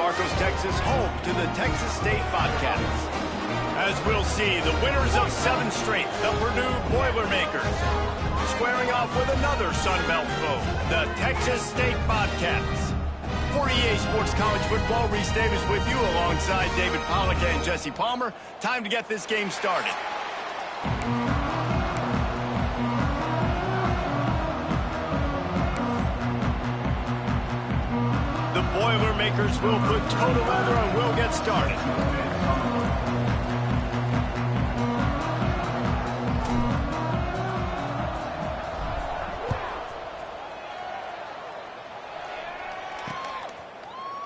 Marcos, Texas, home to the Texas State Bobcats. As we'll see, the winners of 7 straight, the Purdue Boilermakers, squaring off with another Sun Belt foe, the Texas State Bobcats. For EA Sports College Football, Reese Davis with you alongside David Pollack and Jesse Palmer. Time to get this game started. The Boilermakers will put toe together and we'll get started.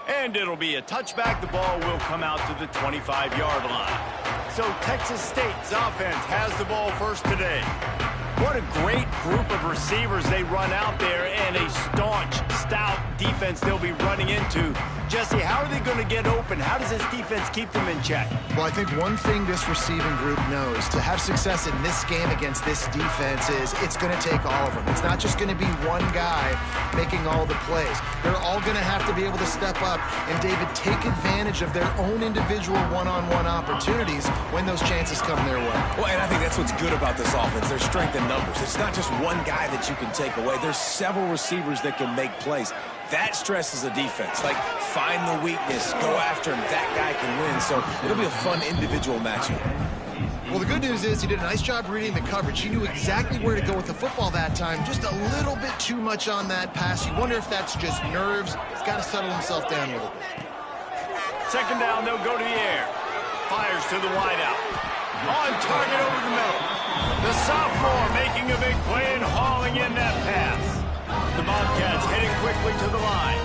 And it'll be a touchback. The ball will come out to the 25-yard line. So Texas State's offense has the ball first today. What a great group of receivers they run out there, and a staunch, stout defense they'll be running into. Jesse, how are they going to get open? How does this defense keep them in check? Well, I think one thing this receiving group knows, to have success in this game against this defense, is it's going to take all of them. It's not just going to be one guy making all the plays. They're all going to have to be able to step up and, David, take advantage of their own individual one-on-one opportunities when those chances come their way. Well, and I think that's what's good about this offense. There's strength in numbers. It's not just one guy that you can take away. There's several receivers that can make plays. That stresses the defense. Like, find the weakness, go after him. That guy can win. So it'll be a fun individual matchup. Well, the good news is he did a nice job reading the coverage. He knew exactly where to go with the football that time. Just a little bit too much on that pass. You wonder if that's just nerves. He's got to settle himself down a little bit. Second down, they'll go to the air. Fires to the wideout. On target over the middle. The sophomore making a big play and hauling in that pass. The Bobcats heading quickly to the line.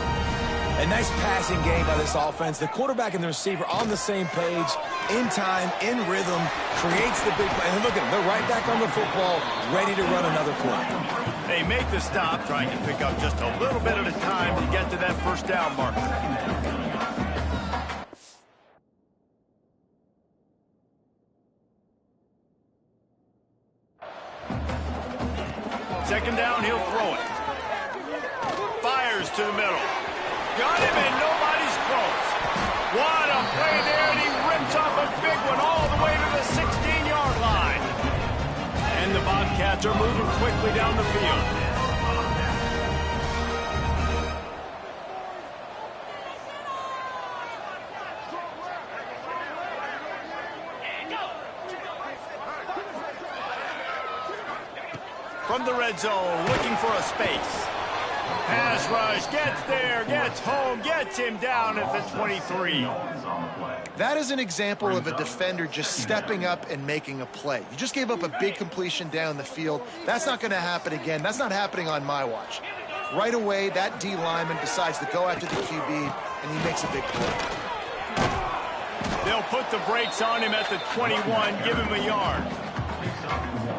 A nice passing game by this offense. The quarterback and the receiver on the same page, in time, in rhythm, creates the big play. And look at them. They're right back on the football, ready to run another play. They make the stop, trying to pick up just a little bit at a time to get to that first down marker. Second down, he'll throw it. Fires to the middle. Got him, and nobody's close. What a play there, and he rips off a big one all the way to the 16-yard line. And the Bobcats are moving quickly down the field. From the red zone, looking for a space. Pass rush, gets there, gets home, gets him down at the 23. That is an example of a defender just stepping up and making a play. You just gave up a big completion down the field. That's not going to happen again. That's not happening on my watch. Right away, that D lineman decides to go after the QB, and he makes a big play. They'll put the brakes on him at the 21, give him a yard.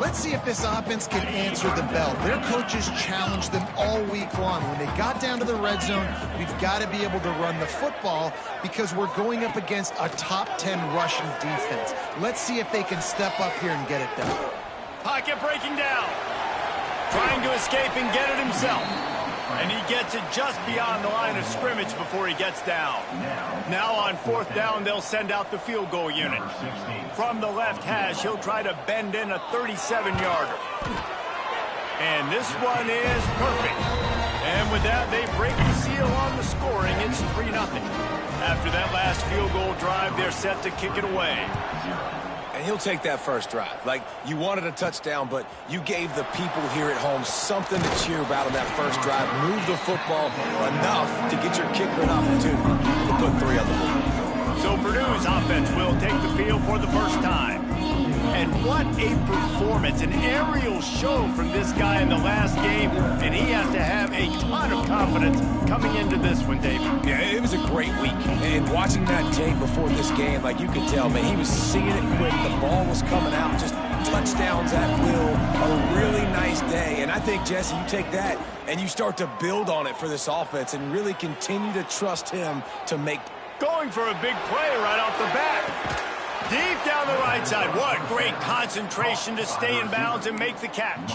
Let's see if this offense can answer the bell. Their coaches challenged them all week long. When they got down to the red zone, we've got to be able to run the football because we're going up against a top 10 rushing defense. Let's see if they can step up here and get it done. Pocket breaking down. Trying to escape and get it himself. And he gets it just beyond the line of scrimmage before he gets down. Now on fourth down, they'll send out the field goal unit. From the left hash, he'll try to bend in a 37-yarder. And this one is perfect. And with that, they break the seal on the scoring. It's 3-0. After that last field goal drive, they're set to kick it away. And he'll take that first drive. Like, you wanted a touchdown, but you gave the people here at home something to cheer about on that first drive. Move the football enough to get your kicker an opportunity to put 3 on the board. So Purdue's offense will take the field for the first time. And what a performance, an aerial show from this guy in the last game, and he has to have a ton of confidence coming into this one, David. Yeah, it was a great week, and watching that tape before this game, like, you could tell, man, he was seeing it quick, the ball was coming out, just touchdowns at will, a really nice day, and I think, Jesse, you take that and you start to build on it for this offense and really continue to trust him to make. Going for a big play right off the bat. Deep down the right side. What great concentration to stay in bounds and make the catch.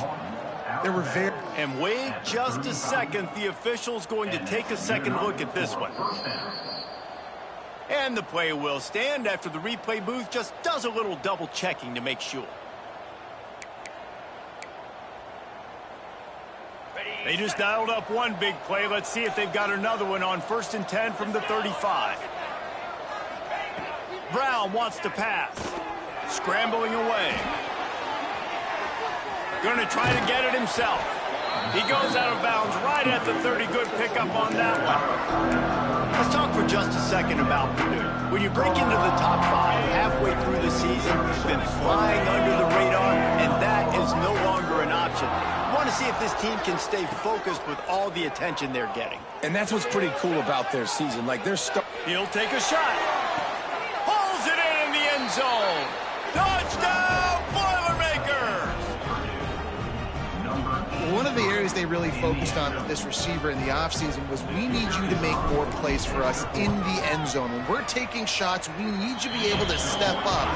They were very... And wait just a second. The official's going to take a second look at this one. And the play will stand after the replay booth just does a little double checking to make sure. They just dialed up one big play. Let's see if they've got another one on 1st and 10 from the 35. Brown wants to pass. Scrambling away. Going to try to get it himself. He goes out of bounds right at the 30. Good pickup on that one. Let's talk for just a second about Purdue. When you break into the top 5 halfway through the season, you've been flying under the radar, and that is no longer an option. You want to see if this team can stay focused with all the attention they're getting. And that's what's pretty cool about their season. Like, He'll take a shot. Pulls it in the end zone. Touchdown, Boilermakers! One of the areas they really focused on with this receiver in the offseason was we need you to make more plays for us in the end zone. When we're taking shots, we need you to be able to step up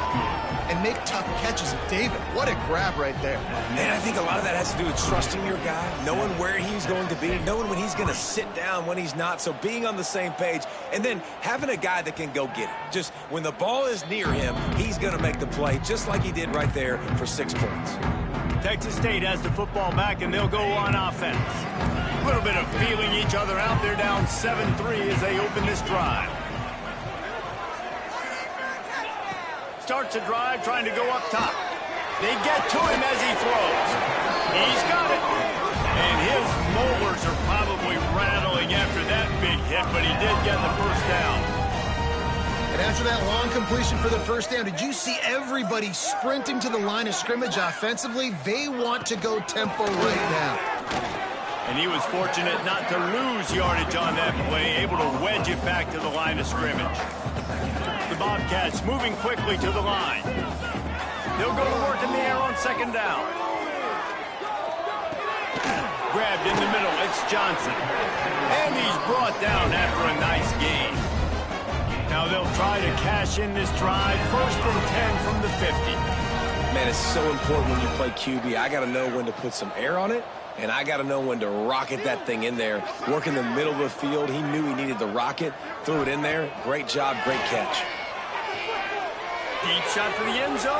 and make tough catches. David, what a grab right there. And I think a lot of that has to do with trusting your guy, knowing where he's going to be, knowing when he's going to sit down, when he's not, so being on the same page, and then having a guy that can go get it. Just when the ball is near him, he's going to make the play, just like he did right there for 6 points. Texas State has the football back, and they'll go on offense. A little bit of feeling each other out. They're down 7-3 as they open this drive. Starts a drive trying to go up top. They get to him as he throws. He's got it. And his molars are probably rattling after that big hit, but he did get the first down. And after that long completion for the first down, did you see everybody sprinting to the line of scrimmage offensively? They want to go tempo right now. And he was fortunate not to lose yardage on that play, able to wedge it back to the line of scrimmage. The Bobcats moving quickly to the line. They'll go to work in the air on 2nd down. Grabbed in the middle, it's Johnson. And he's brought down after a nice gain. Now they'll try to cash in this drive. 1st and 10 from the 50. Man, it's so important when you play QB. I got to know when to put some air on it, and I got to know when to rocket that thing in there. Work in the middle of the field. He knew he needed the rocket. Threw it in there. Great job, great catch. Deep shot for the end zone.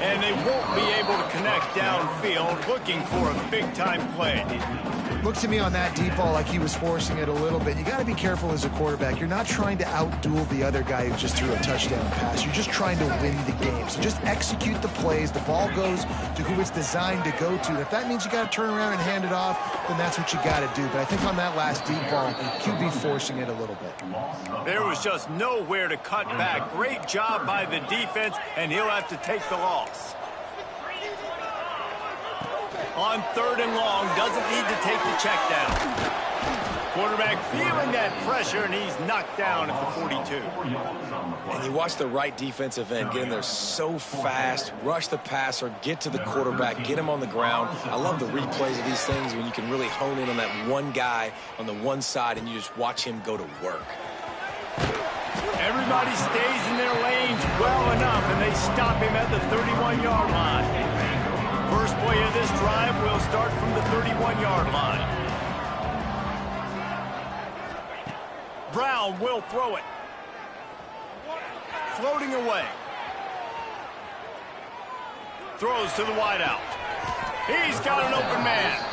And they won't be able to connect downfield, looking for a big-time play. Looked to me on that deep ball like he was forcing it a little bit. You got to be careful as a quarterback. You're not trying to outduel the other guy who just threw a touchdown pass. You're just trying to win the game. So just execute the plays. The ball goes to who it's designed to go to. And if that means you got to turn around and hand it off, then that's what you got to do. But I think on that last deep ball, QB forcing it a little bit. There was just nowhere to cut back. Great job by the defense, and he'll have to take the loss. On 3rd and long, doesn't need to take the check down. Quarterback feeling that pressure, and he's knocked down at the 42. And you watch the right defensive end get in there so fast, rush the passer, get to the quarterback, get him on the ground. I love the replays of these things when you can really hone in on that one guy on the one side and you just watch him go to work. Everybody stays in their lanes well enough, and they stop him at the 31-yard line. First play of this drive will start from the 31-yard line. Brown will throw it. Floating away. Throws to the wideout. He's got an open man.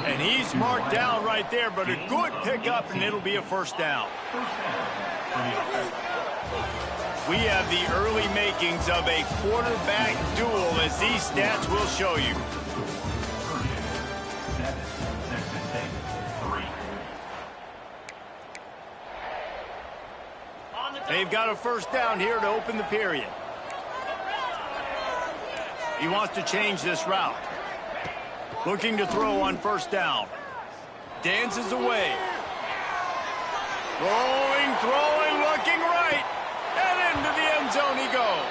And he's marked down right there, but a good pickup, and it'll be a 1st down. We have the early makings of a quarterback duel, as these stats will show you. They've got a 1st down here to open the period. He wants to change this route. Looking to throw on 1st down. Dances away. Throwing, looking right. And into the end zone he goes.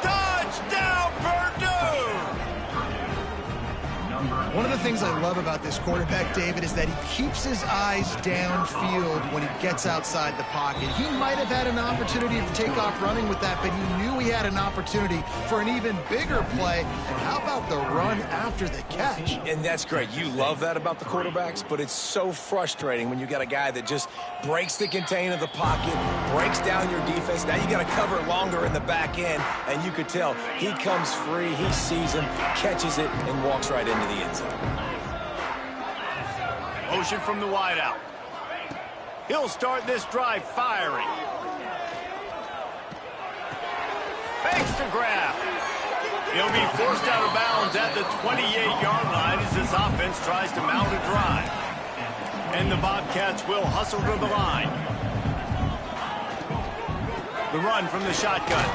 Touchdown, Purdue! One of the things I love about this quarterback, David, is that he keeps his eyes downfield when he gets outside the pocket. He might have had an opportunity to take off running with that, but he knew he had an opportunity for an even bigger play. And how about the run after the catch? And that's great. You love that about the quarterbacks, but it's so frustrating when you got a guy that just breaks the contain of the pocket, breaks down your defense. Now you got to cover longer in the back end, and you could tell he comes free, he sees him, catches it, and walks right into the end zone. Motion from the wideout. He'll start this drive firing. Fakes to grab. He'll be forced out of bounds at the 28-yard line as this offense tries to mount a drive. And the Bobcats will hustle to the line. The run from the shotgun.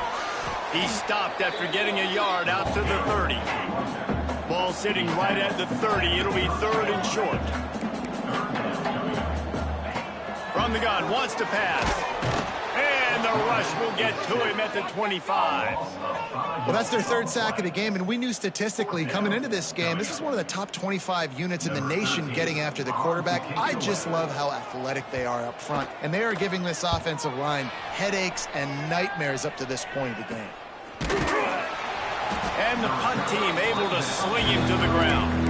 He stopped after getting a yard out to the 30. Ball sitting right at the 30. It'll be third and short. From the gun, wants to pass. And the rush will get to him at the 25. Well, that's their third sack of the game, and we knew statistically coming into this game, this is one of the top 25 units in the nation getting after the quarterback. I just love how athletic they are up front, and they are giving this offensive line headaches and nightmares up to this point of the game. And the punt team able to sling him to the ground.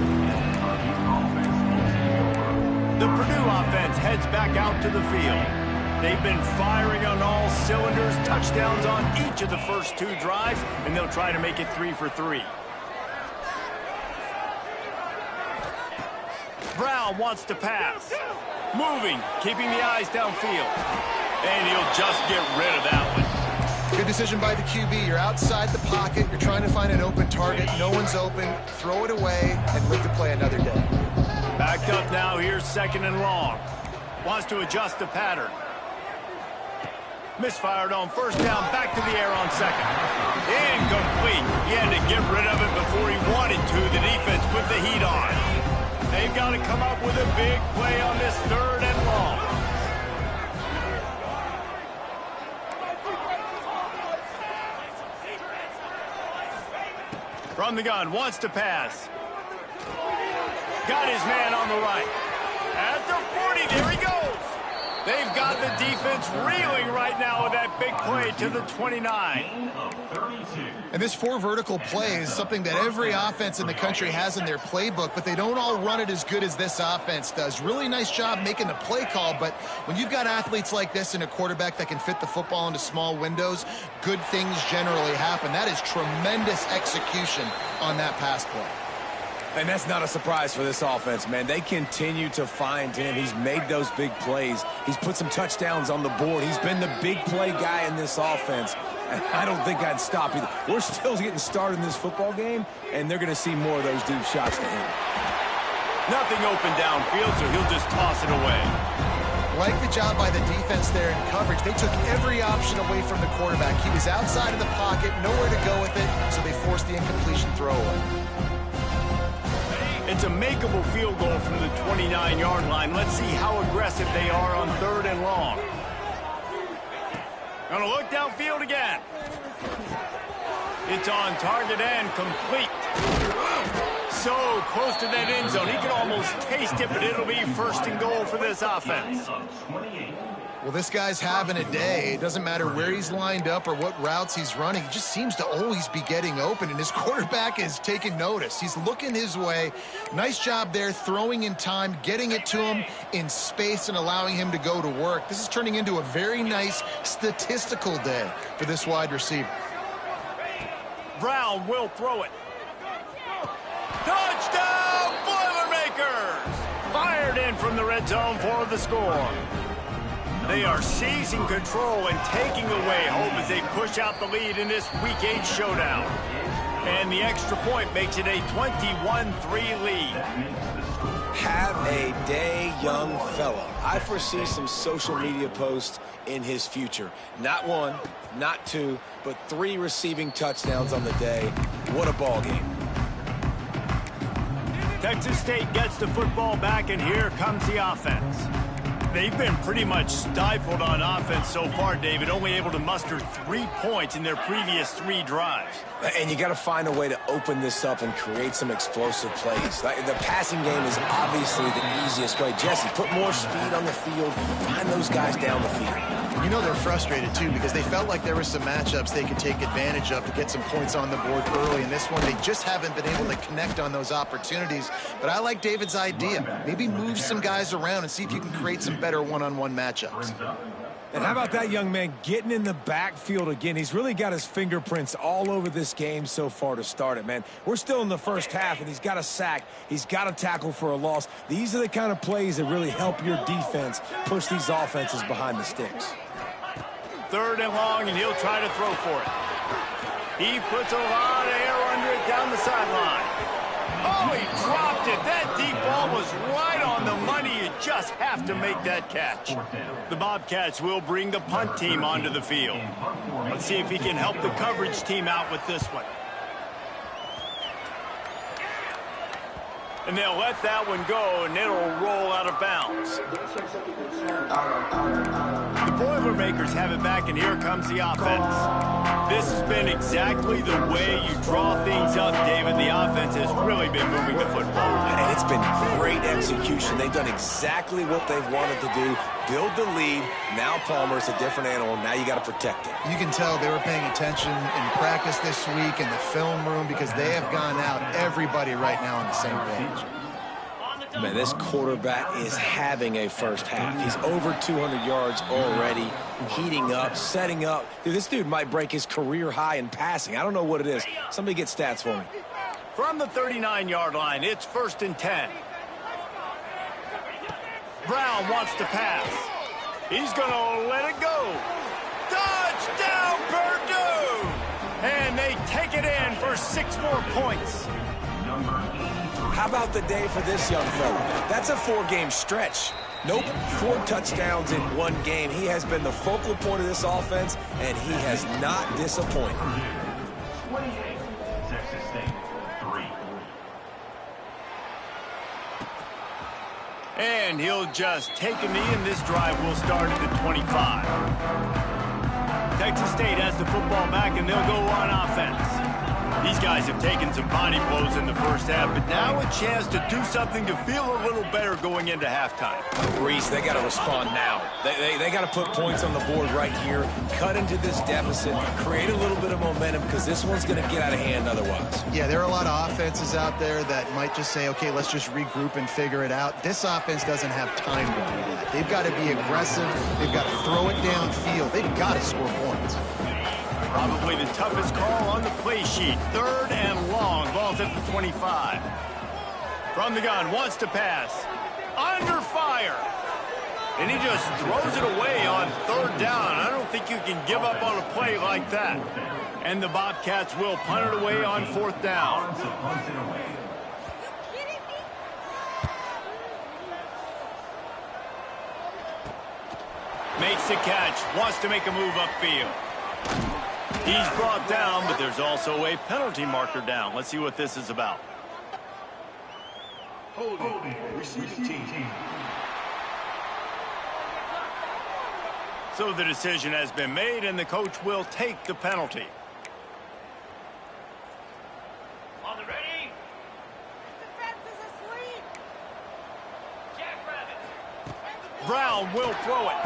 The Purdue offense heads back out to the field. They've been firing on all cylinders, touchdowns on each of the first two drives, and they'll try to make it 3 for 3. Brown wants to pass. Moving, keeping the eyes downfield. And he'll just get rid of that one. Good decision by the QB. You're outside the pocket. You're trying to find an open target. No one's open. Throw it away and live to play another day. Backed up now. Here's second and long. Wants to adjust the pattern. Misfired on first down. Back to the air on second. Incomplete. He had to get rid of it before he wanted to. The defense put the heat on. They've got to come up with a big play on this third and long. From the gun, wants to pass. Got his man on the right. At the 40, there he goes. They've got the defense reeling right now with that big play to the 29. And this 4 vertical play is something that every offense in the country has in their playbook, but they don't all run it as good as this offense does. Really nice job making the play call, but when you've got athletes like this and a quarterback that can fit the football into small windows, good things generally happen. That is tremendous execution on that pass play. And that's not a surprise for this offense, man. They continue to find him. He's made those big plays. He's put some touchdowns on the board. He's been the big play guy in this offense. And I don't think I'd stop either. We're still getting started in this football game, and they're going to see more of those deep shots to him. Nothing open downfield, so he'll just toss it away. Like the job by the defense there in coverage. They took every option away from the quarterback. He was outside of the pocket, nowhere to go with it, so they forced the incompletion throwaway. It's a makeable field goal from the 29-yard line. Let's see how aggressive they are on third and long. Gonna look downfield again. It's on target and complete. So close to that end zone. He can almost taste it, but it'll be first and goal for this offense. Well, this guy's having a day. It doesn't matter where he's lined up or what routes he's running. He just seems to always be getting open, and his quarterback is taking notice. He's looking his way. Nice job there, throwing in time, getting it to him in space and allowing him to go to work. This is turning into a very nice statistical day for this wide receiver. Brown will throw it. Touchdown, Boilermakers! Fired in from the red zone for the score. They are seizing control and taking away hope as they push out the lead in this Week 8 showdown. And the extra point makes it a 21-3 lead. Have a day, young fella. I foresee some social media posts in his future. Not 1, not 2, but 3 receiving touchdowns on the day. What a ball game. Texas State gets the football back, and here comes the offense. They've been pretty much stifled on offense so far, David, only able to muster 3 points in their previous 3 drives. And you got to find a way to open this up and create some explosive plays. The passing game is obviously the easiest way. Jesse, put more speed on the field, find those guys down the field. You know they're frustrated, too, because they felt like there were some matchups they could take advantage of to get some points on the board early. In this one, they just haven't been able to connect on those opportunities. But I like David's idea. Maybe move some guys around and see if you can create some better one-on-one matchups. And how about that young man getting in the backfield again? He's really got his fingerprints all over this game so far to start it, man. We're still in the first half, and he's got a sack. He's got a tackle for a loss. These are the kind of plays that really help your defense push these offenses behind the sticks. 3rd and long, and he'll try to throw for it. He puts a lot of air under it down the sideline. Oh, he dropped it. That deep ball was right on the money. You just have to make that catch. The Bobcats will bring the punt team onto the field. Let's see if he can help the coverage team out with this one. And they'll let that one go, and it'll roll out of bounds. The Boilermakers have it back, and here comes the offense. This has been exactly the way you draw things up, David. The offense has really been moving the football. And it's been great execution. They've done exactly what they've wanted to do. Build the lead. Now Palmer's a different animal. Now you got to protect it. You can tell they were paying attention in practice this week in the film room because they have gone out, everybody right now on the same page. Man, this quarterback is having a first half. He's over 200 yards already, heating up, setting up. Dude, this dude might break his career high in passing. I don't know what it is. Somebody get stats for me. From the 39-yard line, it's 1st and 10. Brown wants to pass. He's going to let it go. Touchdown, Purdue! And they take it in for 6 more points. How about the day for this young fella? That's a 4-game stretch. Nope, 4 touchdowns in 1 game. He has been the focal point of this offense, and he has not disappointed. 28, Texas State, 3. And he'll just take a knee, and this drive will start at the 25. Texas State has the football back, and they'll go on offense. These guys have taken some body blows in the first half, but now a chance to do something to feel a little better going into halftime. Reese, they got to respond now. They got to put points on the board right here, cut into this deficit, create a little bit of momentum because this one's going to get out of hand otherwise. Yeah, there are a lot of offenses out there that might just say, okay, let's just regroup and figure it out. This offense doesn't have time to do that. They've got to be aggressive. They've got to throw it downfield. They've got to score points. Probably the toughest call on the play sheet. 3rd and long. Ball's at the 25. From the gun, wants to pass. Under fire. And he just throws it away on 3rd down. I don't think you can give up on a play like that. And the Bobcats will punt it away on 4th down. Makes the catch. Wants to make a move upfield. He's brought down, but there's also a penalty marker down. Let's see what this is about. Holding, receiving team. So the decision has been made, and the coach will take the penalty. On the ready. The defense is asleep. Jackrabbit. Brown will throw it.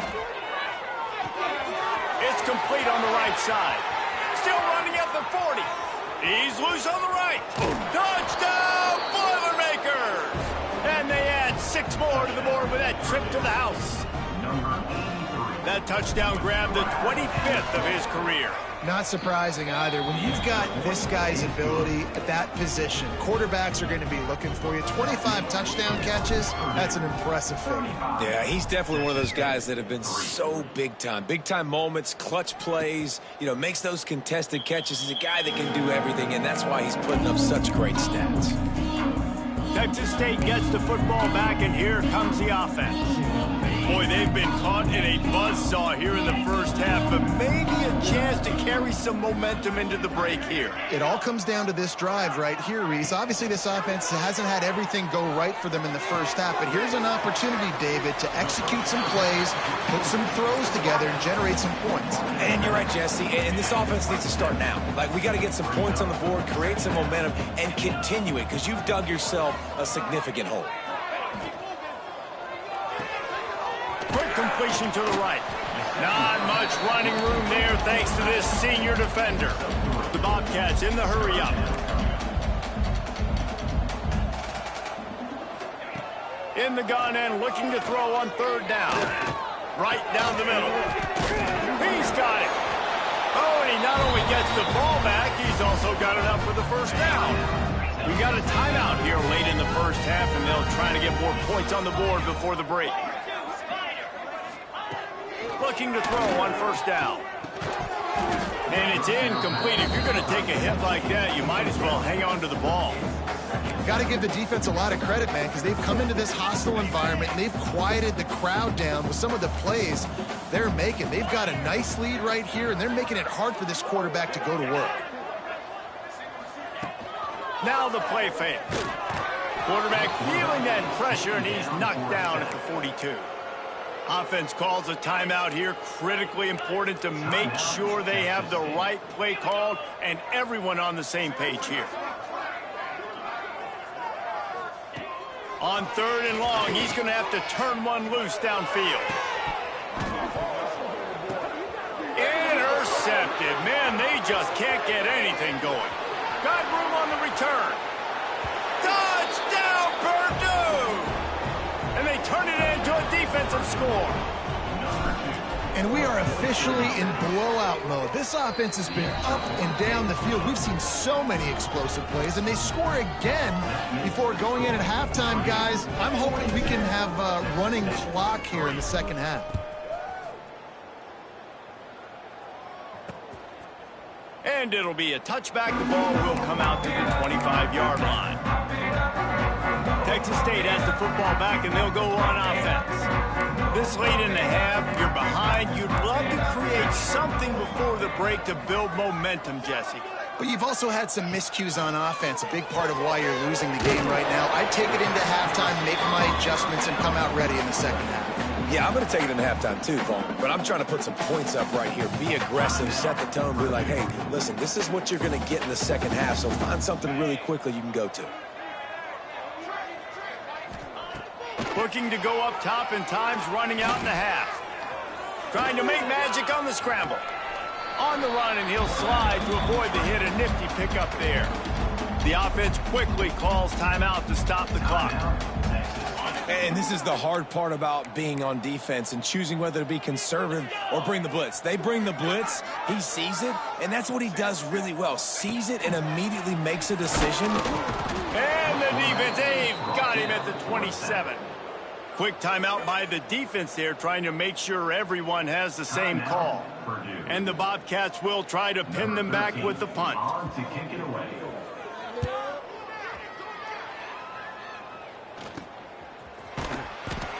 It's complete on the right side. Still running at the 40. He's loose on the right. Touchdown, Boilermakers! And they add 6 more to the board with that trip to the house. That touchdown grabbed the 25th of his career. Not surprising either. When you've got this guy's ability at that position, quarterbacks are going to be looking for you. 25 touchdown catches, that's an impressive thing. Yeah, he's definitely one of those guys that have been so big time. Big time moments, clutch plays, makes those contested catches. He's a guy that can do everything, and that's why he's putting up such great stats. Texas State gets the football back, and here comes the offense. Boy, they've been caught in a buzzsaw here in the first half, but maybe a chance to carry some momentum into the break here. It all comes down to this drive right here, Reese. Obviously, this offense hasn't had everything go right for them in the first half, but here's an opportunity, David, to execute some plays, put some throws together, and generate some points. And you're right, Jesse, and this offense needs to start now. Like, we got to get some points on the board, create some momentum, and continue it, because you've dug yourself a significant hole. Quick completion to the right. Not much running room there thanks to this senior defender. The Bobcats in the hurry up. In the gun and looking to throw on third down. Right down the middle. He's got it. Oh, and he not only gets the ball back, he's also got it up for the first down. We got a timeout here late in the first half, and they'll try to get more points on the board before the break. Looking to throw on first down. And it's incomplete. If you're going to take a hit like that, you might as well hang on to the ball. Got to give the defense a lot of credit, man, because they've come into this hostile environment and they've quieted the crowd down with some of the plays they're making. They've got a nice lead right here, and they're making it hard for this quarterback to go to work. Now the play fake. Quarterback feeling that pressure, and he's knocked down at the 42. Offense calls a timeout here. Critically important to make sure they have the right play called and everyone on the same page here. On third and long, he's going to have to turn one loose downfield. Intercepted. Man, they just can't get anything going. Got room on the return. Touchdown, Purdue! And they turn it into a defensive score. And we are officially in blowout mode. This offense has been up and down the field. We've seen so many explosive plays, and they score again before going in at halftime, guys. I'm hoping we can have a running clock here in the second half. And it'll be a touchback. The ball will come out to the 25-yard line. Texas State has the football back, and they'll go on offense. This late in the half, you're behind. You'd love to create something before the break to build momentum, Jesse. But you've also had some miscues on offense, a big part of why you're losing the game right now. I'd take it into halftime, make my adjustments, and come out ready in the second half. Yeah, I'm going to take it into halftime too, Paul. But I'm trying to put some points up right here. Be aggressive, set the tone, be like, hey, listen, this is what you're going to get in the second half, so find something really quickly you can go to. Looking to go up top in times, running out in the half. Trying to make magic on the scramble. On the run, and he'll slide to avoid the hit. A nifty pickup there. The offense quickly calls timeout to stop the clock. And this is the hard part about being on defense and choosing whether to be conservative or bring the blitz. They bring the blitz, he sees it, and that's what he does really well. Sees it and immediately makes a decision. And the defense, they've got him at the 27. Quick timeout by the defense there, trying to make sure everyone has the same call. And the Bobcats will try to pin them back with the punt.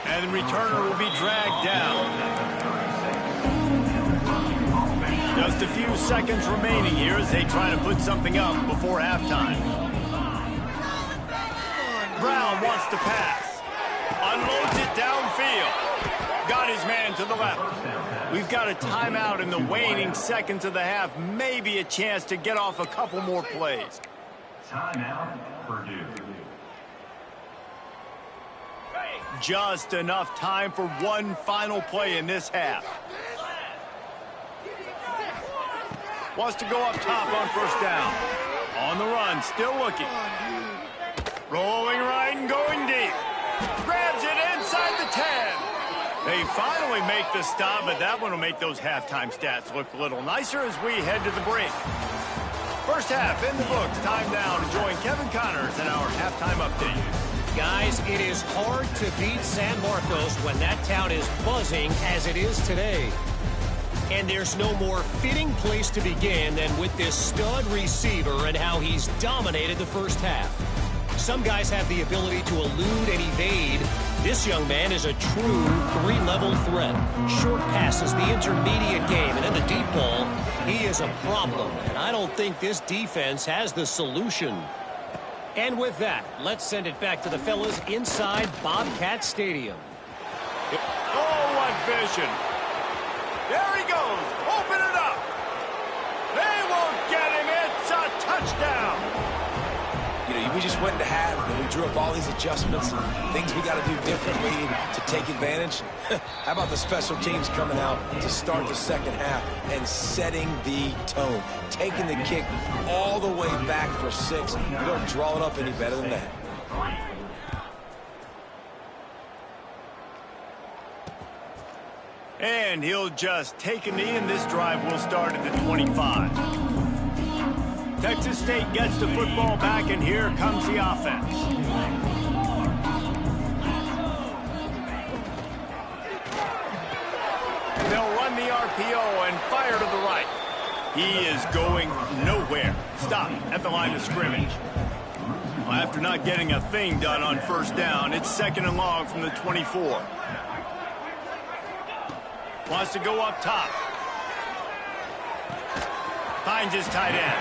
And the returner will be dragged down. Just a few seconds remaining here as they try to put something up before halftime. Brown wants to pass. Unloads it downfield. Got his man to the left. We've got a timeout in the waning seconds of the half. Maybe a chance to get off a couple more plays. Timeout, Purdue. Just enough time for one final play in this half. Wants to go up top on first down. On the run, still looking. Rolling right and going deep. Grabs it inside the 10. They finally make the stop, but that one will make those halftime stats look a little nicer as we head to the break. First half in the books. Time now to join Kevin Connors in our halftime update. Guys, it is hard to beat San Marcos when that town is buzzing as it is today. And there's no more fitting place to begin than with this stud receiver and how he's dominated the first half. Some guys have the ability to elude and evade, This young man is a true three-level threat. Short passes, the intermediate game, and then the deep ball. He is a problem, and I don't think this defense has the solution. And with that, let's send it back to the fellas inside Bobcat Stadium. Oh, what vision. There he goes. Open it up. They won't get him. It's a touchdown. You know, we just went into half and we drew up all these adjustments and things we got to do differently to take advantage. How about the special teams coming out to start the second half and setting the tone, taking the kick all the way back for 6. You don't draw it up any better than that. And he'll just take a knee, and this drive will start at the 25. Texas State gets the football back, and here comes the offense. They'll run the RPO and fire to the right. He is going nowhere. Stop at the line of scrimmage. Well, after not getting a thing done on first down, it's 2nd and long from the 24. Wants to go up top. Finds his tight end.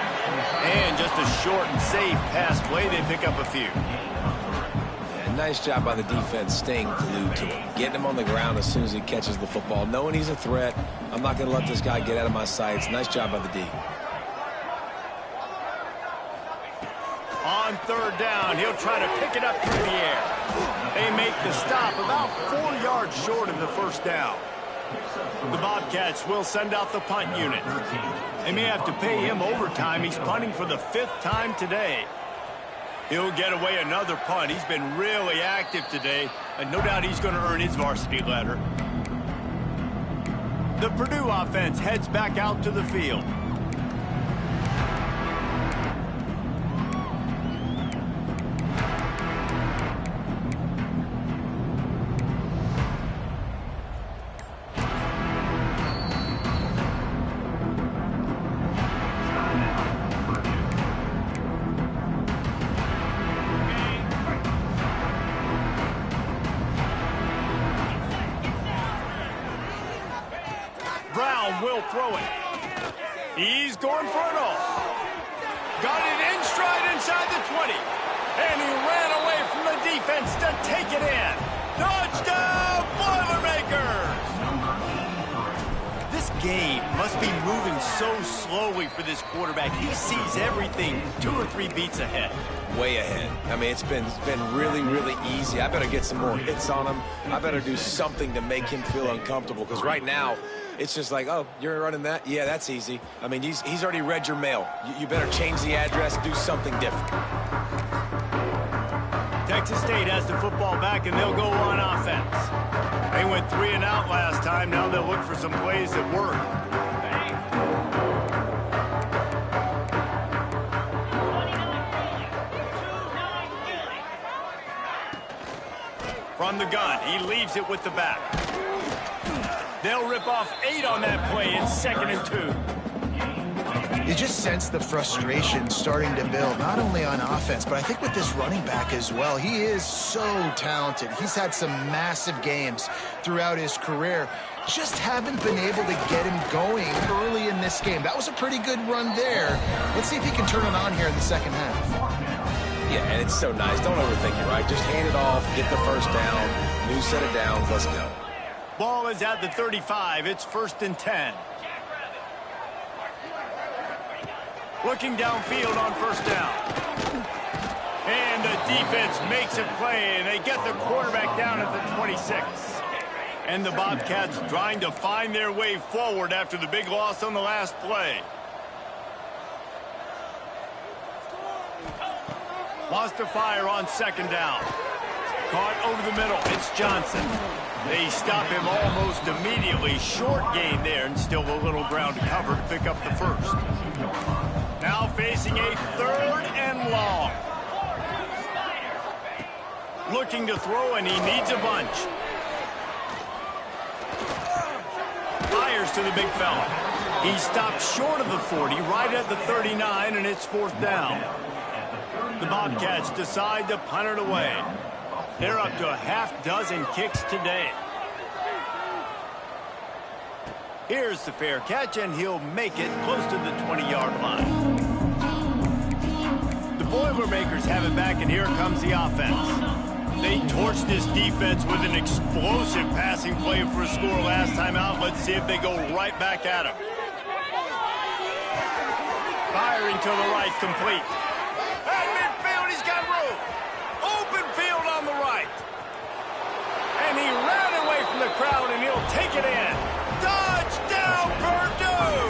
And just a short and safe pass play. They pick up a few. Yeah, nice job by the defense staying glued to him. Getting him on the ground as soon as he catches the football. Knowing he's a threat. I'm not going to let this guy get out of my sights. Nice job by the D. On 3rd down, he'll try to pick it up through the air. They make the stop about 4 yards short of the first down. The Bobcats will send out the punt unit. They may have to pay him overtime. He's punting for the 5th time today. He'll get away another punt. He's been really active today, and no doubt he's going to earn his varsity letter. The Purdue offense heads back out to the field. Will throw it. He's going for it all. Got it in stride inside the 20. And he ran away from the defense to take it in. Touchdown, Boilermakers! This game must be moving so slowly for this quarterback. He sees everything 2 or 3 beats ahead. Way ahead. I mean, it's been really, really easy. I better get some more hits on him. I better do something to make him feel uncomfortable, because right now, it's just like, oh, you're running that? Yeah, that's easy. I mean, he's already read your mail. You better change the address, do something different. Texas State has the football back, and they'll go on offense. They went 3 and out last time. Now they'll look for some plays that work. From the gun, he leaves it with the back. They'll rip off 8 on that play in 2nd and 2. You just sense the frustration starting to build, not only on offense, but I think with this running back as well. He is so talented. He's had some massive games throughout his career. Just haven't been able to get him going early in this game. That was a pretty good run there. Let's see if he can turn it on here in the second half. Yeah, and it's so nice. Don't overthink it, right? Just hand it off, get the first down, new set of downs, let's go. Ball is at the 35. It's 1st and 10. Looking downfield on first down. And the defense makes a play, and they get the quarterback down at the 26. And the Bobcats trying to find their way forward after the big loss on the last play. Wants to fire on 2nd down. Caught over the middle. It's Johnson. They stop him almost immediately. Short gain there, and still a little ground to cover to pick up the first. Now facing a 3rd and long. Looking to throw, and he needs a bunch. Fires to the big fella. He stopped short of the 40, right at the 39, and it's 4th down. The Bobcats decide to punt it away. They're up to a half dozen kicks today. Here's the fair catch, and he'll make it close to the 20-yard line. The Boilermakers have it back, and here comes the offense. They torched this defense with an explosive passing play for a score last time out. Let's see if they go right back at him. Firing to the right, complete. At midfield, he's got room. Open field on the right. And he ran away from the crowd, and he'll take it in. Touchdown, Purdue!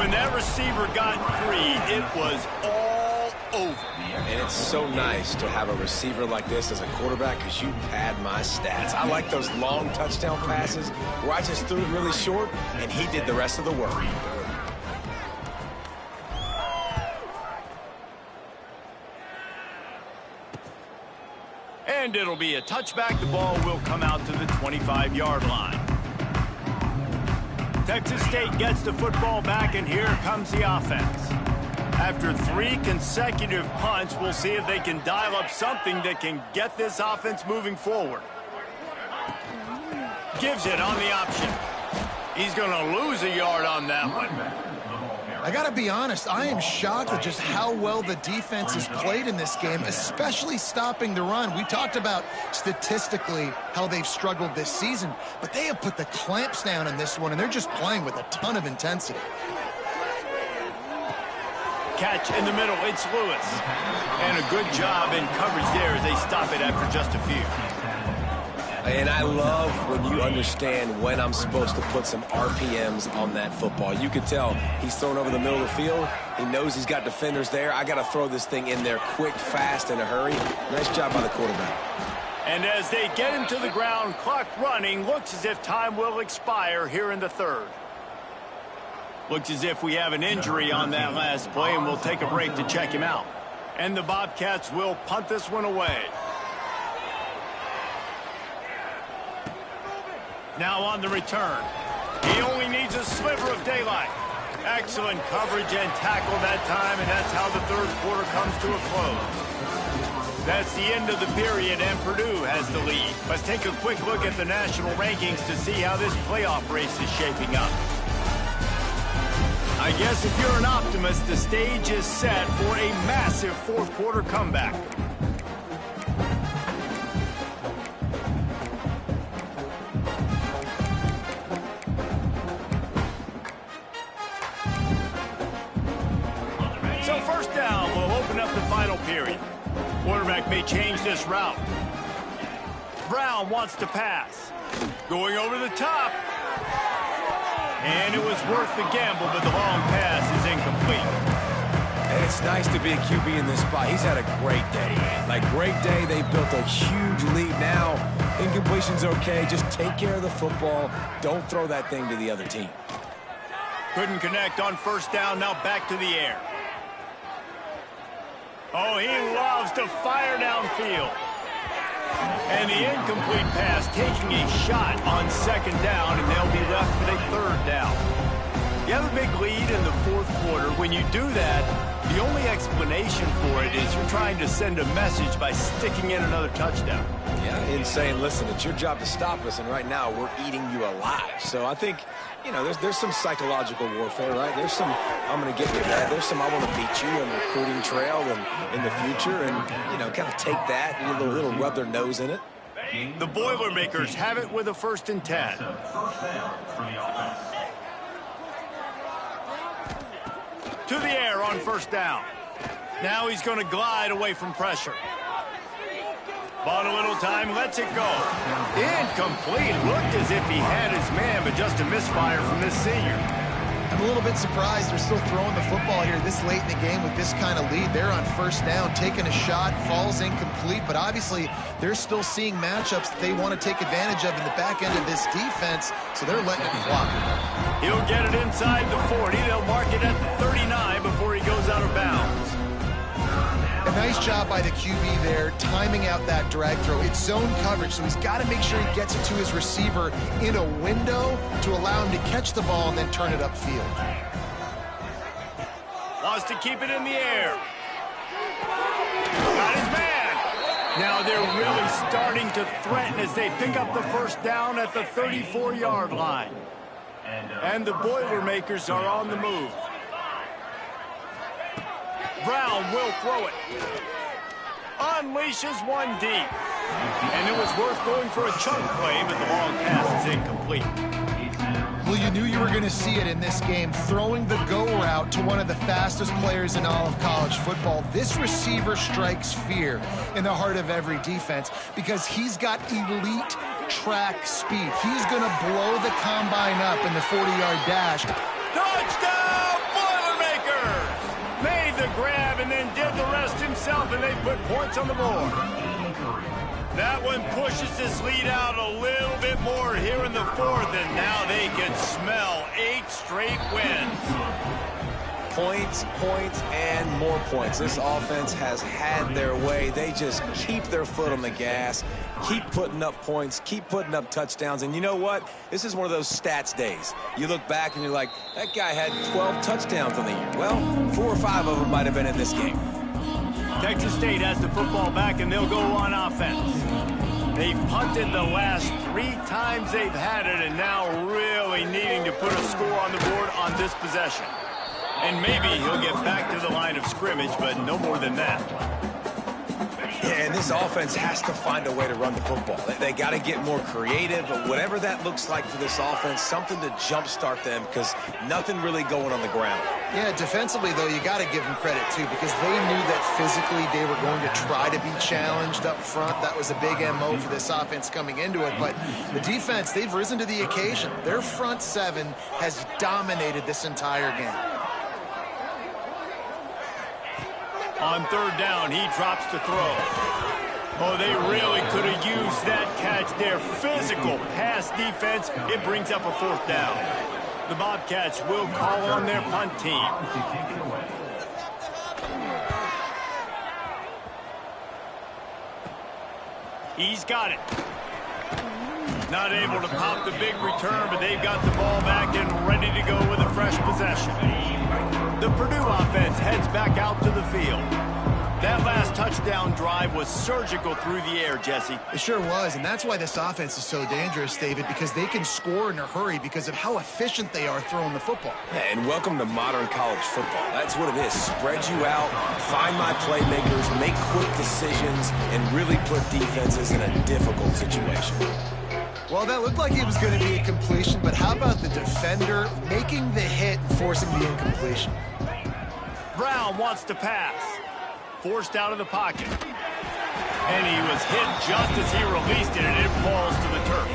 When that receiver got free, it was all over. And it's so nice to have a receiver like this as a quarterback because you pad my stats. I like those long touchdown passes where I just threw it really short, and he did the rest of the work. And it'll be a touchback. The ball will come out to the 25-yard line. Texas State gets the football back, and here comes the offense. After 3 consecutive punts, we'll see if they can dial up something that can get this offense moving forward. Gives it on the option. He's going to lose a yard on that one. I got to be honest, I am shocked at just how well the defense has played in this game, especially stopping the run. We talked about statistically how they've struggled this season, but they have put the clamps down in this one, and they're just playing with a ton of intensity. Catch in the middle, it's Lewis. And a good job in coverage there as they stop it after just a few. And I love when you understand when I'm supposed to put some RPMs on that football. You can tell he's thrown over the middle of the field. He knows he's got defenders there. I got to throw this thing in there quick, fast, in a hurry. Nice job by the quarterback. And as they get him to the ground, clock running, looks as if time will expire here in the third. Looks as if we have an injury on that last play, and we'll take a break to check him out. And the Bobcats will punt this one away. Now on the return. He only needs a sliver of daylight. Excellent coverage and tackle that time, and that's how the third quarter comes to a close. That's the end of the period, and Purdue has the lead. Let's take a quick look at the national rankings to see how this playoff race is shaping up. I guess if you're an optimist, the stage is set for a massive fourth quarter comeback. So first down will open up the final period. Quarterback may change this route. Brown wants to pass. Going over the top. And it was worth the gamble, but the long pass is incomplete. And it's nice to be a QB in this spot. He's had a great day. Like, great day. They built a huge lead now. Incompletion's okay. Just take care of the football. Don't throw that thing to the other team. Couldn't connect on first down. Now back to the air. Oh, he loves to fire downfield. And the incomplete pass taking a shot on second down, and they'll be left with a third down. You have a big lead in the fourth quarter. When you do that, the only explanation for it is you're trying to send a message by sticking in another touchdown. Yeah, and saying, listen, it's your job to stop us, and right now we're eating you alive. So I think, you know, there's some psychological warfare, right? There's some, I'm going to get in your head. There's some, I want to beat you on the recruiting trail and in the future, and, you know, kind of take that and a little rub their nose in it. The Boilermakers have it with a 1st and 10. To the air on first down. Now he's going to glide away from pressure. Bought a little time, lets it go. Incomplete. Looked as if he had his man, but just a misfire from this senior. I'm a little bit surprised they're still throwing the football here this late in the game with this kind of lead. They're on first down, taking a shot, falls incomplete, but obviously they're still seeing matchups that they want to take advantage of in the back end of this defense, so they're letting it fly. He'll get it inside the 40. They'll mark it at the 39 before he goes out of bounds. A nice job by the QB there, timing out that drag throw. It's zone coverage, so he's got to make sure he gets it to his receiver in a window to allow him to catch the ball and then turn it upfield. Wants to keep it in the air. Got his man. Now they're really starting to threaten as they pick up the first down at the 34-yard line. And the Boilermakers are on the move. Brown will throw it. Unleashes one deep. And it was worth going for a chunk play, but the long pass is incomplete. Well, you knew you were going to see it in this game, throwing the go route to one of the fastest players in all of college football. This receiver strikes fear in the heart of every defense because he's got elite track speed. He's going to blow the combine up in the 40-yard dash. Touchdown, Boilermakers! Made the grab and then did the rest himself, and they put points on the board. That one pushes this lead out a little bit more here in the fourth, and now they can smell 8 straight wins. Points, points, and more points. This offense has had their way. They just keep their foot on the gas, keep putting up points, keep putting up touchdowns. And you know what? This is one of those stats days. You look back and you're like, that guy had 12 touchdowns on the year. Well, 4 or 5 of them might have been in this game. Texas State has the football back, and they'll go on offense. They've punted the last 3 times they've had it, and now really needing to put a score on the board on this possession. And maybe he'll get back to the line of scrimmage, but no more than that. Yeah, and this offense has to find a way to run the football. They got to get more creative, but whatever that looks like for this offense, something to jumpstart them because nothing really going on the ground. Yeah, defensively, though, you got to give them credit, too, because they knew that physically they were going to try to be challenged up front. That was a big MO for this offense coming into it. But the defense, they've risen to the occasion. Their front 7 has dominated this entire game. On third down, he drops to throw. Oh, they really could have used that catch there. Physical pass defense. It brings up a 4th down. The Bobcats will call on their punt team. He's got it. Not able to pop the big return, but they've got the ball back and ready to go with a fresh possession. The Purdue offense heads back out to the field. That last touchdown drive was surgical through the air, Jesse. It sure was, and that's why this offense is so dangerous, David, because they can score in a hurry because of how efficient they are throwing the football. Yeah, and welcome to modern college football. That's what it is. Spread you out, find my playmakers, make quick decisions, and really put defenses in a difficult situation. Well, that looked like it was going to be a completion, but how about the defender making the hit and forcing the incompletion? Brown wants to pass. Forced out of the pocket. And he was hit just as he released it, and it falls to the turf.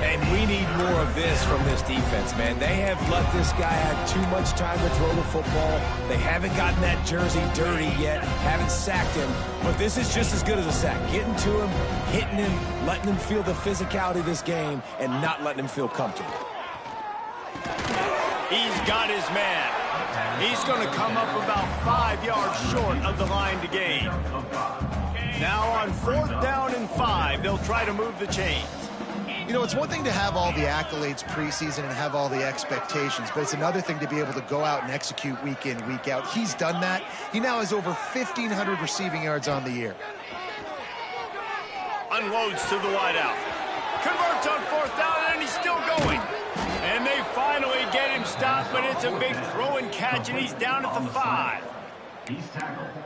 And we need more of this from this defense, man. They have let this guy have too much time to throw the football. They haven't gotten that jersey dirty yet, haven't sacked him. But this is just as good as a sack. Getting to him, hitting him, letting him feel the physicality of this game, and not letting him feel comfortable. He's got his man. He's going to come up about 5 yards short of the line to gain. Now on 4th down and 5, they'll try to move the chains. You know, it's one thing to have all the accolades preseason and have all the expectations, but it's another thing to be able to go out and execute week in, week out. He's done that. He now has over 1,500 receiving yards on the year. Unloads to the wideout. Converts on 4th down, and he's still going. And they finally get him stopped, but it's a big throw and catch, and he's down at the 5.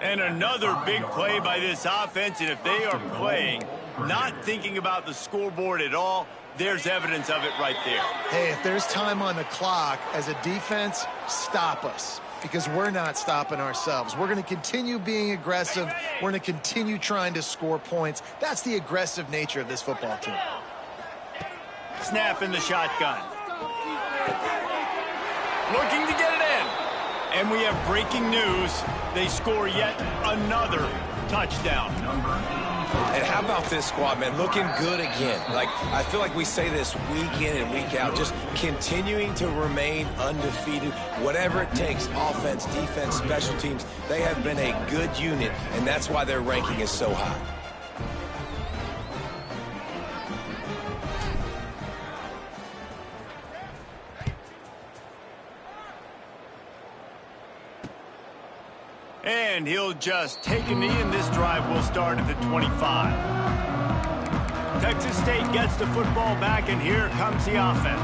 And another big play by this offense, and if they are playing, not thinking about the scoreboard at all, there's evidence of it right there. Hey, if there's time on the clock, as a defense, stop us, because we're not stopping ourselves. We're going to continue being aggressive. We're going to continue trying to score points. That's the aggressive nature of this football team. Snap in the shotgun. Looking to get it in. And we have breaking news. They score yet another touchdown. And how about this squad, man? Looking good again. Like, I feel like we say this week in and week out, just continuing to remain undefeated. Whatever it takes, offense, defense, special teams, they have been a good unit, and that's why their ranking is so high. And he'll just take a knee, and this drive will start at the 25. Texas State gets the football back, and here comes the offense.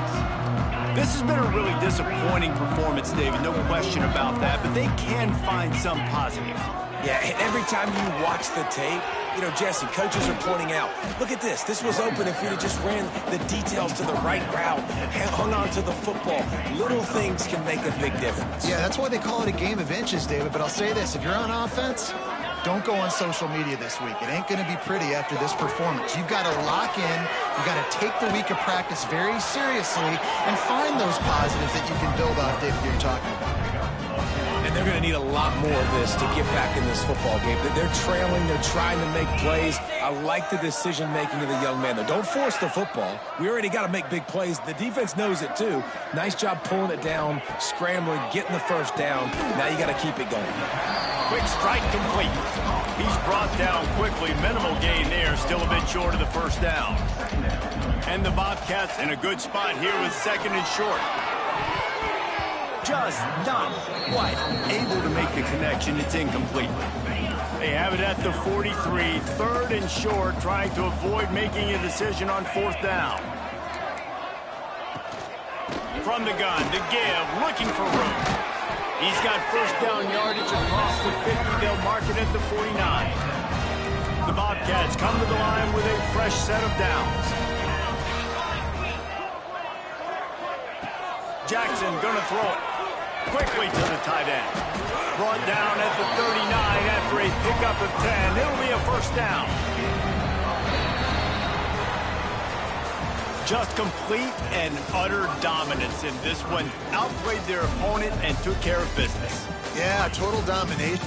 This has been a really disappointing performance, David, no question about that, but they can find some positives. Yeah, and every time you watch the tape, you know, Jesse, coaches are pointing out, look at this. This was open if we'd have just ran the details to the right route, hung on to the football. Little things can make a big difference. Yeah, that's why they call it a game of inches, David. But I'll say this, if you're on offense, don't go on social media this week. It ain't going to be pretty after this performance. You've got to lock in. You've got to take the week of practice very seriously and find those positives that you can build off, David, you're talking about. And they're going to need a lot more of this to get back in this football game. They're trailing. They're trying to make plays. I like the decision-making of the young man, though. Don't force the football. We already got to make big plays. The defense knows it, too. Nice job pulling it down, scrambling, getting the first down. Now you got to keep it going. Quick strike complete. He's brought down quickly. Minimal gain there. Still a bit short of the first down. And the Bobcats in a good spot here with second and short. Just not quite able to make the connection. It's incomplete. They have it at the 43, third and short, trying to avoid making a decision on fourth down. From the gun, to give, looking for room. He's got first down yardage across the 50. They'll mark it at the 49. The Bobcats come to the line with a fresh set of downs. Jackson going to throw it quickly to the tight end. Brought down at the 39 after a pickup of 10. It'll be a first down. Just complete and utter dominance in this one. Outplayed their opponent and took care of business. Yeah, total domination.